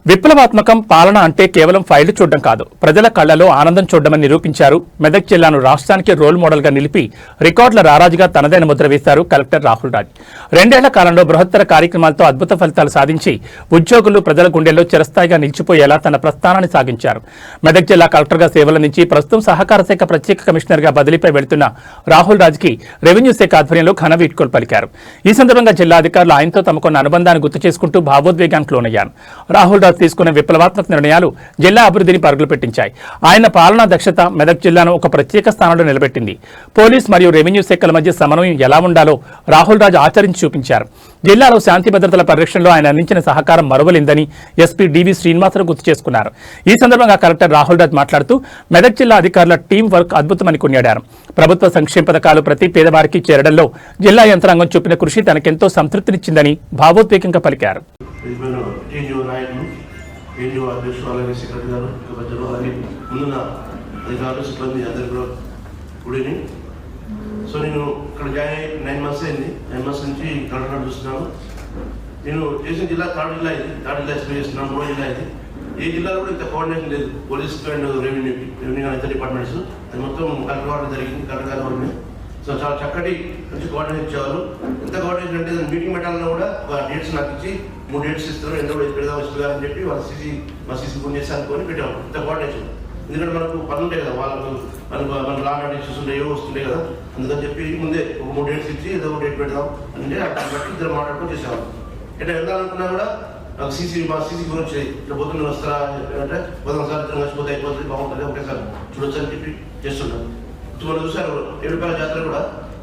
విప్లవాత్మకం పాలన అంటే కేవలం ఫైళ్లు చూడడం కాదు, ప్రజల కళ్లలో ఆనందం చూడమని నిరూపించారు. మెదక్ జిల్లాను రాష్ట్రానికి రోల్ మోడల్ గా నిలిపి రికార్డుల రారాజుగా తనదైన ముద్ర వేశారు కలెక్టర్ రాహుల్ రాజ్. 2 ఏళ్ల కాలంలో బృహత్తర కార్యక్రమాలతో అద్భుత ఫలితాలు సాధించి ఉద్యోగులు ప్రజల గుండెల్లో చిరస్థాయిగా నిలిచిపోయేలా తన ప్రస్థానాన్ని సాగించారు. మెదక్ జిల్లా కలెక్టర్గా సేవలందించి ప్రస్తుతం సహకార శాఖ ప్రత్యేక కమిషనర్గా బదిలీపై వెళుతున్న రాహుల్ రాజ్కి రెవెన్యూ శాఖ ఆధ్వర్యంలో ఘన వీడ్కోలు పలికారు. ఈ సందర్భంగా జిల్లా అధికారులు ఆయనతో తమకున్న అనుబంధాన్ని గుర్తు చేసుకుంటూ భావోద్వేగానికి లోనయ్యారు. రాహుల్ రాజ్ తీసుకున్న విప్లవాత్మక నిర్ణయాలు జిల్లా అభివృద్ధిని పరుగులు పెట్టించాయి. ఆయన పాలనా దక్షత మెదక్ జిల్లాను ఒక ప్రత్యేక స్థానంలో నిలబెట్టింది. పోలీస్ మరియు రెవెన్యూ శాఖల మధ్య సమన్వయం ఎలా ఉండాలో రాహుల్ రాజ్ ఆచరించి చూపించారు. జిల్లాలో శాంతి భద్రతల పరిరక్షణలో ఆయన అందించిన సహకారం మరువలేందని ఎస్పీ డివి శ్రీనివాసరావు గుర్తు చేసుకున్నారు. ఈ సందర్భంగా కలెక్టర్ రాహుల్ రాజ్ మాట్లాడుతూ మెదక్ జిల్లా అధికారుల టీం వర్క్ అద్భుతమని కొనియాడారు. ప్రభుత్వ సంక్షేమ పథకాలు ప్రతి పేదవారికి చేరడంలో జిల్లా యంత్రాంగం చూపిన కృషి తనకెంతో సంతృప్తినిచ్చిందని భావోద్వేగంగా పలికారు. ఏజీఓ అధ్యక్షులు అలాగే సెక్రటరీ గారు పెద్దలు అలాగే ముందున్న అధికారులు సిబ్బంది అందరికీ కూడా గుడ్ ఈవినింగ్. సో నేను ఇక్కడ జాయిన్ అయ్యి 9 months అయింది. 9 months నుంచి కలెక్టర్ చూస్తున్నాను. నేను చేసిన జిల్లా థర్డ్ జిల్లా ఎక్స్ప్లెయిన్ చేస్తున్నాను. 3వ జిల్లా ఇది. ఏ జిల్లాలో కూడా ఇంత కోఆర్డినేషన్ లేదు. పోలీస్ అండ్ రెవెన్యూ ఇతర డిపార్ట్మెంట్స్ అది మొత్తం కలెక్టర్ వాడడం జరిగింది. కలెక్టర్ గారు వాడిని సో చాలా చక్కటి మంచి కోఆర్డినేషన్ ఇచ్చేవాళ్ళు. ఎంత కోఆర్డినేషన్ అంటే మీటింగ్ పెట్టాలన్నా కూడా ఒక డేట్స్ నాకు ఇచ్చి 3 dates ఇస్తారు, ఎంత పెడదాం ఇస్తున్నారు చెప్పి వాళ్ళ సీసీ ఫోన్ చేసి అనుకొని పెట్టేవాళ్ళు. ఇంత కోఆర్డినేషన్ ఎందుకంటే మనకు పనులు ఉంటాయి కదా, మన లాంగ్ అండ్ ఇష్యూస్ ఉంటాయి, ఏవో వస్తుంటాయి కదా. అందుకని చెప్పి ముందే ఒక 3 dates ఇచ్చి ఏదో ఒక డేట్ పెడదాం అంటే దాన్ని బట్టి ఇద్దరు మాట్లాడుకొని చేసేవాళ్ళు. ఎట్లా వెళ్దామనుకున్నా కూడా నాకు మా సీసీ గురించి ఇట్లా పొద్దున్న వస్తారా అంటే పోదాం సార్, ఇద్దరు వచ్చిపోతే అయిపోతుంది, బాగుంటుంది, ఒకేసారి చూడొచ్చు అని చెప్పి చేస్తుంటాం. మనం చూసారు ఏడుపాయల జాతర కూడా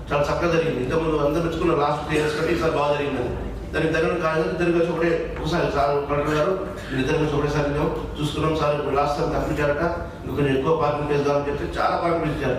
చాలా చక్కగా జరిగింది. ఇంతకుముందు అందరూ మెచ్చుకున్న లాస్ట్ 3 years కంటే ఈసారి బాగా జరిగిందని. దానికి దగ్గర కాదు, ఇద్దరు కలిసి ఒకసారి సార్ కలెక్టర్ గారు ఇద్దరు కలిసి ఒకటేసారి మేము చూసుకున్నాం. సార్ ఇప్పుడు లాస్ట్ టైం కంప్లీట్ చేయాలట, ఇంకొంచెం ఎక్కువ పార్కింగ్ ప్లేస్ కావాలని చెప్పి చాలా పార్కింగ్ ఇచ్చారు.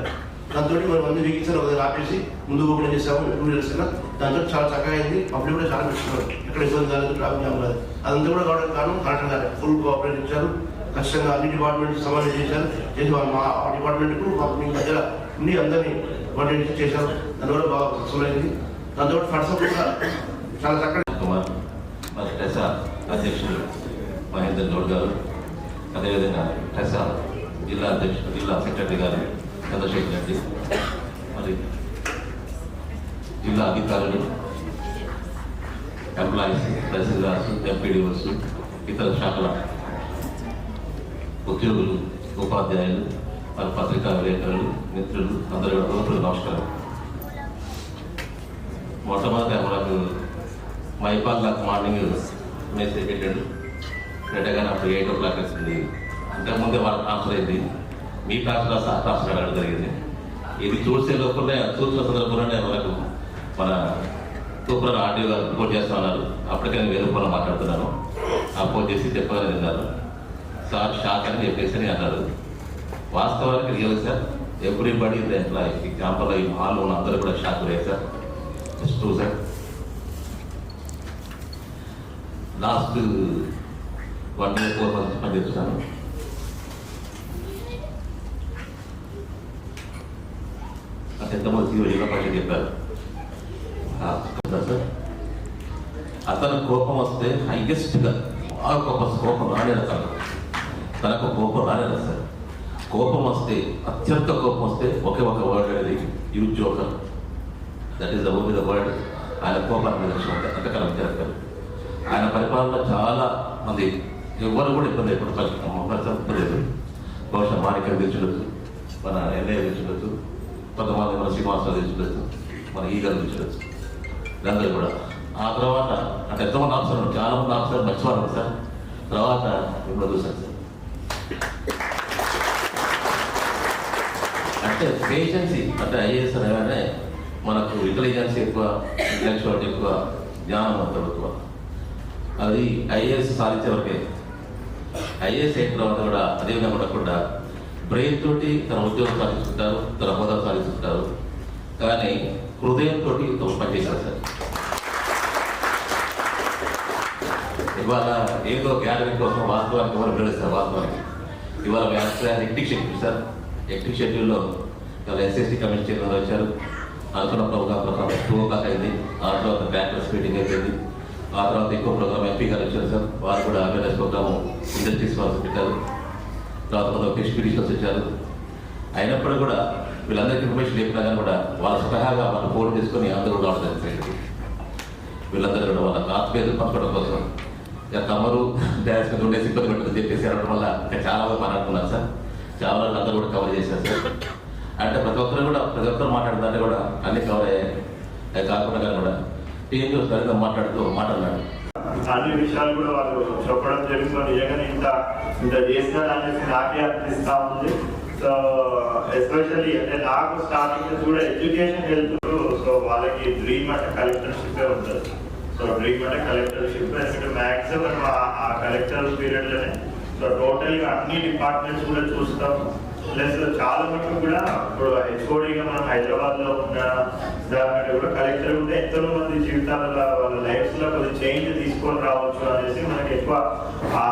దాంతో మనం అన్ని వీకించారు, ఒక ఆపేసి ముందు ఓపెన్ చేసాము 2 years కన్నా. దాంతో చాలా చక్కగా అయింది. పబ్లిక్ కూడా చాలా మెచ్చుకున్నారు. ఎక్కడ ఇబ్బంది కాలేదు, ట్రాఫిక్ జామ్ కాదు. అదంతా కూడా కావడం కారణం కలెక్టర్ గారు ఫుల్ కోఆపరేట్ ఇచ్చారు. ఖచ్చితంగా అన్ని డిపార్ట్మెంట్స్ సమన్వయం చేసి మా డిపార్ట్మెంట్కు మీ మధ్య ఉండి అందరినీ కోఆర్డినేట్ చేశారు. దానివల్ల బాగా సక్సెస్ఫుల్. దాంతో ఫండ్స్ కూడా చాలా చక్కగా మరి టెసా అధ్యక్షులు మహేందర్ గౌడ్ గారు, అదేవిధంగా టెసా జిల్లా అధ్యక్షులు జిల్లా సెక్రటరీ గారు చంద్రశేఖర్ రెడ్డి, మరి జిల్లా అధికారులు, ఎంప్లాయీస్, తహసీల్దార్స్, ఎంపీడీఓస్, ఇతర శాఖల ఉద్యోగులు, ఉపాధ్యాయులు, మరి పత్రికా విలేకరులు, మిత్రులు అందరూ కూడా నమస్కారం. మొట్టమొదటి మనకు మైపాల్ నాకు మార్నింగ్ మెసేజ్ పెట్టాడు. పెట్టగానే అప్పుడు 8 o'clock వచ్చింది. అంతకుముందే వాళ్ళ ట్రాన్స్ఫర్ అయింది. మీ ట్రాన్స్ఫర్ ట్రాన్స్ఫర్ అవ్వడం జరిగింది. ఇది చూసే లోపలనే చూసిన సందర్భంలోనే మనకు మన సూపర్ ఆర్డీఓ గారు రిపోర్ట్ చేస్తా ఉన్నారు. అప్పటికే నేను వేరే ఫోన్లో మాట్లాడుతున్నాను. ఆ ఫోన్ చేసి చెప్పగానే విన్నారు. సార్ షాక్ అని చెప్పేసి అన్నారు. వాస్తవానికి real sir, everybody in the employee, ఈ క్యాంపర్లో ఈ హాల్లో ఉన్న అందరూ కూడా షాక్ అయ్యారు sir. Just true sir. Last 1 year 4 months పనిచేస్తున్నాను. నాకు ఎంతమంది జిల్లా పరిషత్ చెప్పారు సార్, అతను కోపం వస్తే హైయెస్ట్గా బాగా కోపం రాలేదు సార్. తనకు కోపం రాలేదు సార్. కోపం వస్తే, అత్యంత కోపం వస్తే ఒకే ఒక వర్డ్ అనేది use joker. That is the only the word. ఆయన కోపాన్ని అంతకాలం చేస్తారు. ఆయన పరిపాలన చాలా మంది ఎవరు కూడా ఇబ్బంది లేదు. బహుశా మాణిక్యం తెచ్చుండొచ్చు, మన ఎన్ఐ తెచ్చుండొచ్చు, కొంతమంది మన శ్రీనివాసరావు తెచ్చుండొచ్చు, మన ఈగలు తెచ్చుండొచ్చు, అందరూ కూడా. ఆ తర్వాత అంటే ఎంతమంది ఆఫీసర్, చాలా మంది ఆఫీసర్ మర్చిపోవాలి సార్. తర్వాత ఇప్పుడు చూసాను సార్. అంటే పేషెన్సీ అంటే ఐఏఎస్ అనగానే మనకు ఇంటెలిజెన్స్ ఎక్కువ, ఇంటెలెక్చువాలిటీ ఎక్కువ, జ్ఞానం అంత ఎక్కువ. అది ఐఏఎస్ సాధించే వరకే. ఐఏఎస్ అయిన తర్వాత కూడా అదేవిధంగా ఉండకుండా బ్రెయిన్ తోటి తన ఉద్యోగం సాధించుకుంటారు, తన హోదా సాధించుకుంటారు, కానీ హృదయంతో పనిచేశారు సార్. ఇవాళ ఏదో గ్యాదరింగ్ కోసం వాస్తవానికి ఎవరు వివరిస్తారు. వాస్తవానికి ఇవాళ ఎక్టిక్ షెడ్యూల్ సార్. ఎక్టిక్ షెడ్యూల్లో ఇవాళ ఎస్ఎస్టీ కమిషన్ చైర్మన్ వచ్చారు. అనుకున్న ప్రోగ్రామ్ 2 o'clock అయింది. ఆ తర్వాత బ్యాక్వర్స్ మీటింగ్ అయిపోయింది. ఆ తర్వాత ఇంకో ప్రోగ్రామ్ ఎంపీ గారు వచ్చారు సార్. వారు కూడా అవేర్నెస్ ప్రోగ్రాము ఇండస్ట్రీస్ వాళ్ళు పెట్టారు, తర్వాత కొంత ఎక్స్పీడిషన్స్ ఇచ్చారు. అయినప్పుడు కూడా వీళ్ళందరికీ ఇన్ఫర్మేషన్ చెప్పినా కానీ కూడా వాళ్ళ స్వతహాగా వాళ్ళు ఫోన్ చేసుకొని అందరూ కూడా రావడం జరిగింది. వీళ్ళందరూ కూడా వాళ్ళ ఆత్మీయతలు పంచుకోవడం కోసం కమరు డ్యాన్స్ మీద ఉండే సిబ్బంది పెట్టదని చెప్పేసి అనడం వల్ల ఇంకా చాలా వరకు మాట్లాడుకున్నారు సార్. చాలా వరకు అందరూ కూడా కవర్ చేశారు సార్. అంటే ప్రతి ఒక్కరు మాట్లాడుతుందంటే కూడా అన్ని కవర్ అయ్యాయి. అది కాకుండా కానీ కూడా టీఎం న్యూస్ సరిగ్గా మాట్లాడినాడు. అన్ని విషయాలు కూడా వాళ్ళు చెప్పడం జరిగింది. నిజంగానే ఇంత చేస్తారు అనేసి నాకే అనిపిస్తూ ఉంది. సో ఎస్పెషల్లీ అంటే నాకు స్టార్టింగ్ నుంచి కూడా ఎడ్యుకేషన్ వెళ్తూ సో వాళ్ళకి డ్రీమ్ అంటే కలెక్టర్షిప్ ఉంటుంది. సో డ్రీమ్ అంటే కలెక్టర్షిప్, ఎందుకంటే మ్యాక్సిమం ఆ కలెక్టర్ పీరియడ్లోనే సో టోటల్గా అన్ని డిపార్ట్మెంట్స్ కూడా చూస్తాం. ప్లస్ చాలా మటుకు కూడా ఇప్పుడు హెచ్ఓడిగా మనం హైదరాబాద్లో ఉన్న దాని కూడా కలెక్టర్ ఉంటే ఎంతో మంది జీవితాలలో వాళ్ళ లైఫ్స్లో కొద్ది చేంజ్ తీసుకొని రావచ్చు అనేసి మనకి ఎక్కువ ఆ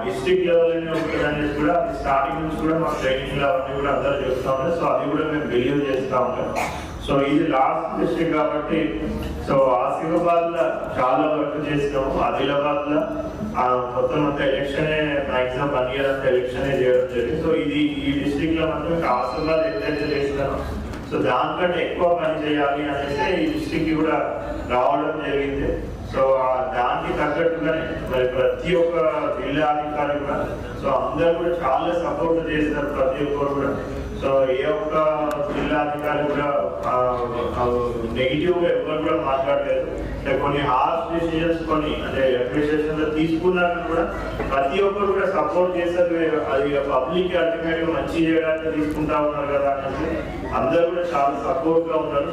డిస్ట్రిక్ట్ లెవెల్లోనే ఉంటుంది అనేసి కూడా స్టార్టింగ్ నుంచి కూడా మా ట్రైనింగ్ అవన్నీ కూడా అందరూ చెప్తా ఉంటారు. సో అది కూడా మేము బిలీవ్ చేస్తూ ఉంటాం. సో ఇది లాస్ట్ డిస్ట్రిక్ట్ కాబట్టి సో ఆసిఫాబాద్ లో చాలా వర్క్ చేసినాము. ఆదిలాబాద్ లో మొత్తం ఎలక్షన్ మాక్సిమం 1 year అంతా ఎలక్షన్ చేయడం జరిగింది. సో ఇది ఈ డిస్ట్రిక్ట్ లో మాత్రం ఆసిఫాబాద్ ఎంతైతే చేస్తారో సో దానికంటే ఎక్కువ పని చేయాలి అనేసి ఈ డిస్ట్రిక్ట్ కూడా రావడం జరిగింది. సో దానికి తగ్గట్టుగానే మరి ప్రతి ఒక్క జిల్లా అధికారి కూడా సో అందరూ కూడా చాలా సపోర్ట్ చేస్తారు ప్రతి ఒక్కరు కూడా. సో ఏ ఒక్క జిల్లా అధికారి కూడా నెగిటివ్ గా ఎవరు కూడా మాట్లాడలేదు. కొన్ని హార్ష్ డిసిజన్స్ కొన్ని అంటే అడ్మినిస్ట్రేషన్ లో తీసుకున్నాక కూడా ప్రతి ఒక్కరు కూడా సపోర్ట్ చేస్తారు. అది పబ్లిక్ అల్టిమేట్ గా మంచి చేయడానికి తీసుకుంటా ఉన్నారు కదా అనేసి అందరూ కూడా చాలా సపోర్ట్ గా ఉన్నారు.